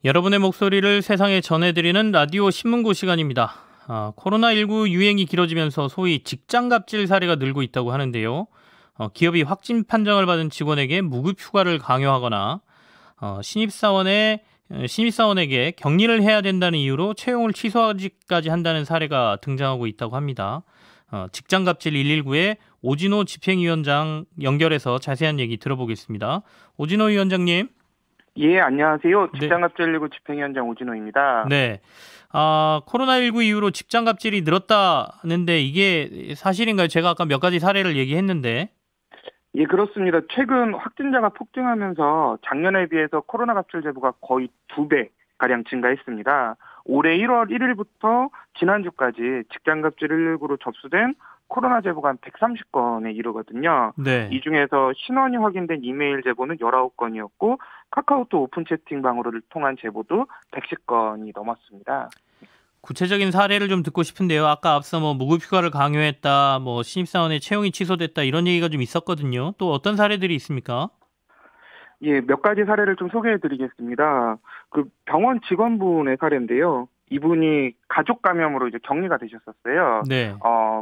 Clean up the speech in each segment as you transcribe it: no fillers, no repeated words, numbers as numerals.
여러분의 목소리를 세상에 전해드리는 라디오 신문고 시간입니다. 코로나19 유행이 길어지면서 소위 직장갑질 사례가 늘고 있다고 하는데요. 기업이 확진 판정을 받은 직원에게 무급 휴가를 강요하거나 신입사원에게 격리를 해야 된다는 이유로 채용을 취소하기까지 한다는 사례가 등장하고 있다고 합니다. 직장갑질 119에 오진호 집행위원장 연결해서 자세한 얘기 들어보겠습니다. 오진호 위원장님. 예, 안녕하세요. 네. 직장갑질119 집행위원장 오진호입니다. 네. 코로나19 이후로 직장갑질이 늘었다는데 이게 사실인가요? 제가 아까 몇 가지 사례를 얘기했는데. 예, 그렇습니다. 최근 확진자가 폭증하면서 작년에 비해서 코로나 갑질 제보가 거의 2배가량 증가했습니다. 올해 1월 1일부터 지난주까지 직장갑질 119로 접수된 코로나 제보가 한 130건에 이르거든요. 네. 이 중에서 신원이 확인된 이메일 제보는 19건이었고 카카오톡 오픈 채팅방으로 통한 제보도 110건이 넘었습니다. 구체적인 사례를 좀 듣고 싶은데요. 아까 앞서 무급 휴가를 강요했다, 신입사원의 채용이 취소됐다 이런 얘기가 좀 있었거든요. 또 어떤 사례들이 있습니까? 예, 몇 가지 사례를 좀 소개해 드리겠습니다. 그 병원 직원분의 사례인데요. 이분이 가족 감염으로 이제 격리가 되셨었어요. 네.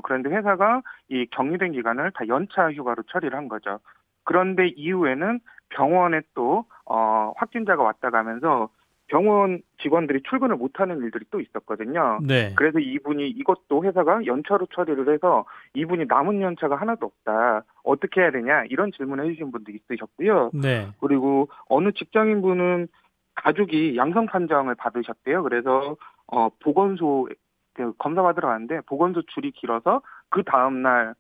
그런데 회사가 이 격리된 기간을 다 연차 휴가로 처리를 한 거죠. 그런데 이후에는 병원에 또, 확진자가 왔다 가면서 병원 직원들이 출근을 못하는 일들이 또 있었거든요. 네. 그래서 이것도 회사가 연차로 처리를 해서 이분이 남은 연차가 하나도 없다. 어떻게 해야 되냐? 이런 질문을 해주신 분도 있으셨고요. 네. 그리고 어느 직장인분은 가족이 양성 판정을 받으셨대요. 그래서 보건소 검사 받으러 갔는데 보건소 줄이 길어서 그 다음날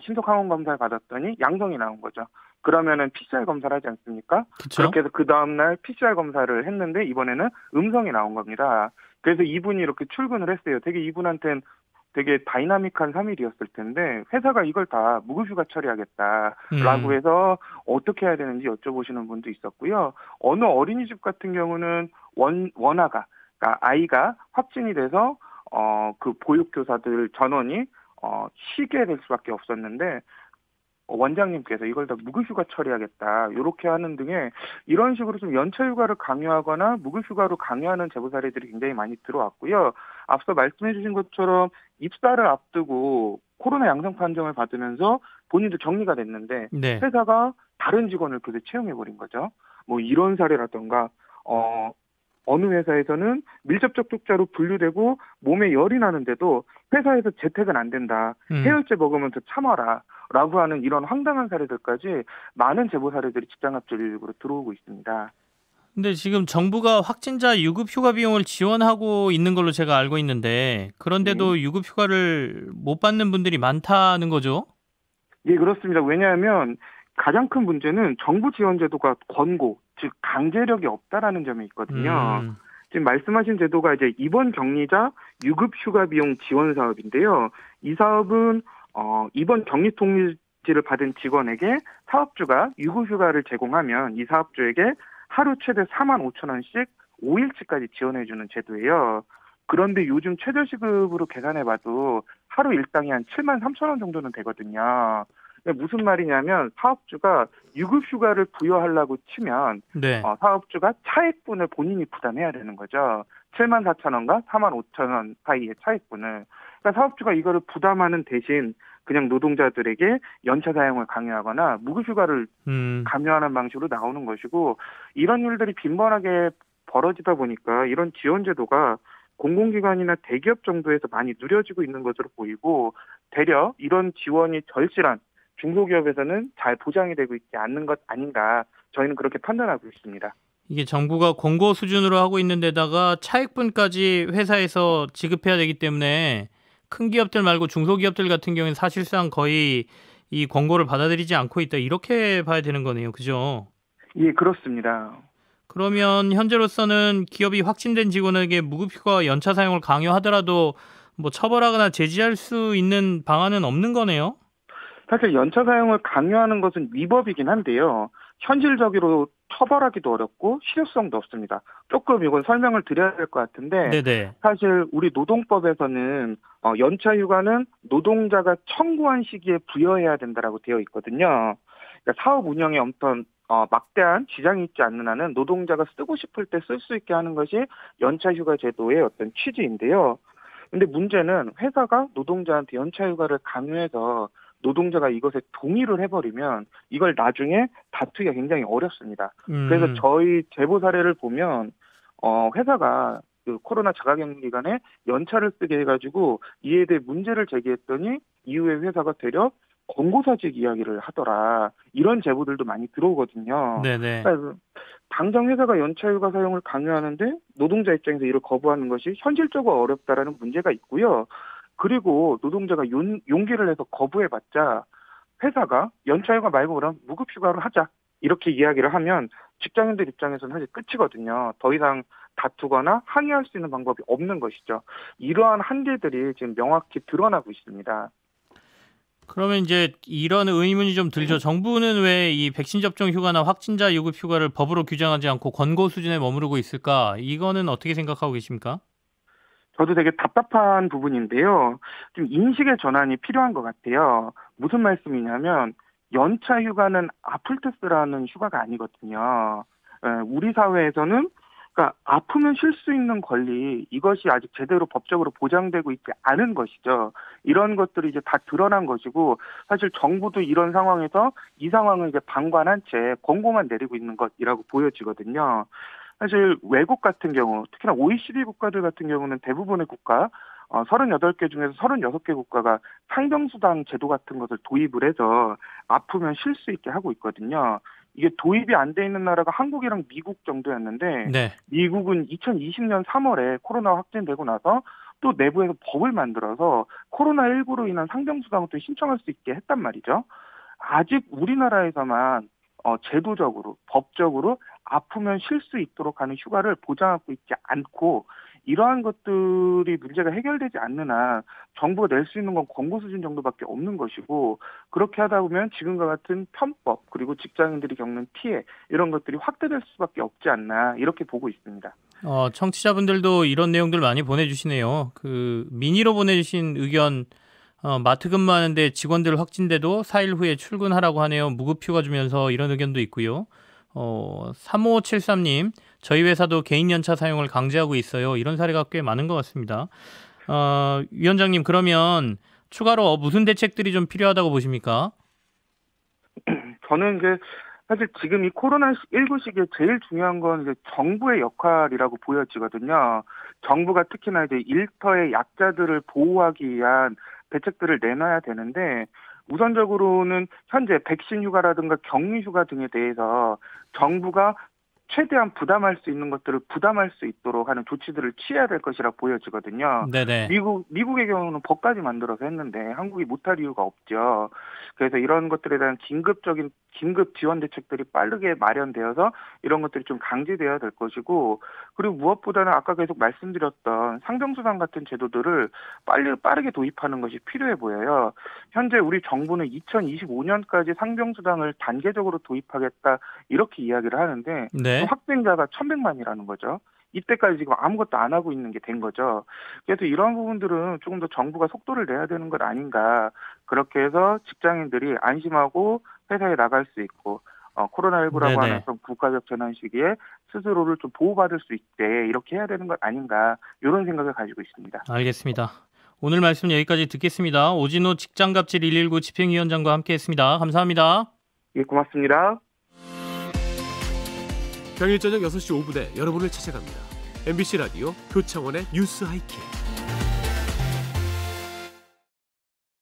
신속 항원 검사를 받았더니 양성이 나온 거죠. 그러면은 PCR 검사를 하지 않습니까? 그쵸? 그렇게 해서 그 다음날 PCR 검사를 했는데 이번에는 음성이 나온 겁니다. 그래서 이분이 이렇게 출근을 했어요. 이분한테는 되게 다이나믹한 3일이었을 텐데 회사가 이걸 다 무급휴가 처리하겠다라고 해서 어떻게 해야 되는지 여쭤보시는 분도 있었고요. 어느 어린이집 같은 경우는 원아가, 그러니까 아이가 확진이 돼서 그 보육교사들 전원이 쉬게 될 수밖에 없었는데 원장님께서 이걸 다 무급휴가 처리하겠다 이렇게 하는 등의 이런 식으로 좀 연차휴가를 강요하거나 무급휴가로 강요하는 제보 사례들이 굉장히 많이 들어왔고요. 앞서 말씀해주신 것처럼 입사를 앞두고 코로나 양성 판정을 받으면서 본인도 격리가 됐는데 네. 회사가 다른 직원을 그새 채용해버린 거죠. 이런 사례라던가 어느 회사에서는 밀접 접촉자로 분류되고 몸에 열이 나는데도 회사에서 재택은 안 된다. 해열제 먹으면서 참아라. 라고 하는 이런 황당한 사례들까지 많은 제보 사례들이 직장갑질119로 들어오고 있습니다. 근데 지금 정부가 확진자 유급 휴가 비용을 지원하고 있는 걸로 제가 알고 있는데 그런데도 유급 휴가를 못 받는 분들이 많다는 거죠? 예, 그렇습니다. 왜냐하면 가장 큰 문제는 정부 지원 제도가 권고, 즉 강제력이 없다라는 점이 있거든요. 지금 말씀하신 제도가 이제 입원 격리자 유급 휴가 비용 지원 사업인데요. 이 사업은 입원 격리 통지를 받은 직원에게 사업주가 유급 휴가를 제공하면 이 사업주에게 하루 최대 45,000원씩 5일치까지 지원해주는 제도예요. 그런데 요즘 최저시급으로 계산해봐도 하루 일당이 한 73,000원 정도는 되거든요. 무슨 말이냐면 사업주가 유급휴가를 부여하려고 치면 네. 사업주가 차액분을 본인이 부담해야 되는 거죠. 74,000원과 45,000원 사이의 차액분을. 그러니까 사업주가 이거를 부담하는 대신 그냥 노동자들에게 연차 사용을 강요하거나 무급휴가를 강요하는 방식으로 나오는 것이고 이런 일들이 빈번하게 벌어지다 보니까 이런 지원 제도가 공공기관이나 대기업 정도에서 많이 누려지고 있는 것으로 보이고 되려 이런 지원이 절실한 중소기업에서는 잘 보장이 되고 있지 않는 것 아닌가 저희는 그렇게 판단하고 있습니다. 이게 정부가 권고 수준으로 하고 있는 데다가 차액분까지 회사에서 지급해야 되기 때문에 큰 기업들 말고 중소기업들 같은 경우는 사실상 거의 이 권고를 받아들이지 않고 있다 이렇게 봐야 되는 거네요. 그죠? 예, 그렇습니다. 그러면 현재로서는 기업이 확진된 직원에게 무급휴가 연차 사용을 강요하더라도 처벌하거나 제지할 수 있는 방안은 없는 거네요? 사실 연차 사용을 강요하는 것은 위법이긴 한데요. 현실적으로 처벌하기도 어렵고 실효성도 없습니다. 조금 이건 설명을 드려야 될 것 같은데 네네. 사실 우리 노동법에서는 연차 휴가는 노동자가 청구한 시기에 부여해야 된다라고 되어 있거든요. 그러니까 사업 운영에 어떤 막대한 지장이 있지 않는 한은 노동자가 쓰고 싶을 때 쓸 수 있게 하는 것이 연차휴가 제도의 어떤 취지인데요. 근데 문제는 회사가 노동자한테 연차휴가를 강요해서 노동자가 이것에 동의를 해버리면 이걸 나중에 다투기가 굉장히 어렵습니다. 그래서 저희 제보 사례를 보면 회사가 그 코로나 자가격리 기간에 연차를 쓰게 해가지고 이에 대해 문제를 제기했더니 이후에 회사가 되려 권고사직 이야기를 하더라. 이런 제보들도 많이 들어오거든요. 네네. 그러니까 당장 회사가 연차휴가 사용을 강요하는데 노동자 입장에서 이를 거부하는 것이 현실적으로 어렵다라는 문제가 있고요. 그리고 노동자가 용기를 내서 거부해봤자 회사가 연차휴가 말고 그럼 무급휴가로 하자. 이렇게 이야기를 하면 직장인들 입장에서는 사실 끝이거든요. 더 이상 다투거나 항의할 수 있는 방법이 없는 것이죠. 이러한 한계들이 지금 명확히 드러나고 있습니다. 그러면 이제 이런 의문이 좀 들죠. 정부는 왜 이 백신 접종 휴가나 확진자 유급 휴가를 법으로 규정하지 않고 권고 수준에 머무르고 있을까? 이거는 어떻게 생각하고 계십니까? 저도 되게 답답한 부분인데요. 좀 인식의 전환이 필요한 것 같아요. 무슨 말씀이냐면 연차 휴가는 아플 때 쓰라는 휴가가 아니거든요. 우리 사회에서는 그러니까 아프면 쉴 수 있는 권리 이것이 아직 제대로 법적으로 보장되고 있지 않은 것이죠. 이런 것들이 이제 다 드러난 것이고 사실 정부도 이런 상황에서 이 상황을 이제 방관한 채 권고만 내리고 있는 것이라고 보여지거든요. 사실 외국 같은 경우 특히나 OECD 국가들 같은 경우는 대부분의 국가 38개 중에서 36개 국가가 상병수당 제도 같은 것을 도입을 해서 아프면 쉴 수 있게 하고 있거든요. 이게 도입이 안 돼 있는 나라가 한국이랑 미국 정도였는데 네. 미국은 2020년 3월에 코로나 확진되고 나서 또 내부에서 법을 만들어서 코로나19로 인한 상병수당을 또 신청할 수 있게 했단 말이죠. 아직 우리나라에서만 제도적으로 법적으로 아프면 쉴 수 있도록 하는 휴가를 보장하고 있지 않고 이러한 것들이 문제가 해결되지 않는 한 정부가 낼 수 있는 건 권고 수준 정도밖에 없는 것이고 그렇게 하다 보면 지금과 같은 편법 그리고 직장인들이 겪는 피해 이런 것들이 확대될 수밖에 없지 않나 이렇게 보고 있습니다. 청취자분들도 이런 내용들 많이 보내주시네요. 그 미니로 보내주신 의견 마트 근무하는데 직원들 확진돼도 4일 후에 출근하라고 하네요. 무급휴가 주면서 이런 의견도 있고요. 3573님 저희 회사도 개인 연차 사용을 강제하고 있어요. 이런 사례가 꽤 많은 것 같습니다. 위원장님 그러면 추가로 무슨 대책들이 좀 필요하다고 보십니까? 저는 이제 사실 지금 이 코로나19 시기에 제일 중요한 건 이제 정부의 역할이라고 보여지거든요. 정부가 특히나 이제 일터의 약자들을 보호하기 위한 대책들을 내놔야 되는데 우선적으로는 현재 백신 휴가라든가 격리 휴가 등에 대해서 정부가 최대한 부담할 수 있는 것들을 부담할 수 있도록 하는 조치들을 취해야 될 것이라 보여지거든요. 네네. 미국의 경우는 법까지 만들어서 했는데 한국이 못할 이유가 없죠. 그래서 이런 것들에 대한 긴급 지원 대책들이 빠르게 마련되어서 이런 것들이 좀 강제되어야 될 것이고 그리고 무엇보다는 아까 계속 말씀드렸던 상병수당 같은 제도들을 빠르게 도입하는 것이 필요해 보여요. 현재 우리 정부는 2025년까지 상병수당을 단계적으로 도입하겠다 이렇게 이야기를 하는데 네. 확진자가 1,100만이라는 거죠. 이때까지 지금 아무것도 안 하고 있는 게 된 거죠. 그래서 이런 부분들은 조금 더 정부가 속도를 내야 되는 것 아닌가. 그렇게 해서 직장인들이 안심하고 회사에 나갈 수 있고 코로나19라고 하는 국가적 재난 시기에 스스로를 좀 보호받을 수 있게 이렇게 해야 되는 것 아닌가. 이런 생각을 가지고 있습니다. 알겠습니다. 오늘 말씀 여기까지 듣겠습니다. 오진호 직장갑질 119 집행위원장과 함께했습니다. 감사합니다. 예, 고맙습니다. 평일 저녁 6시 5분에 여러분을 찾아갑니다. MBC 라디오 표창원의 뉴스 하이킥.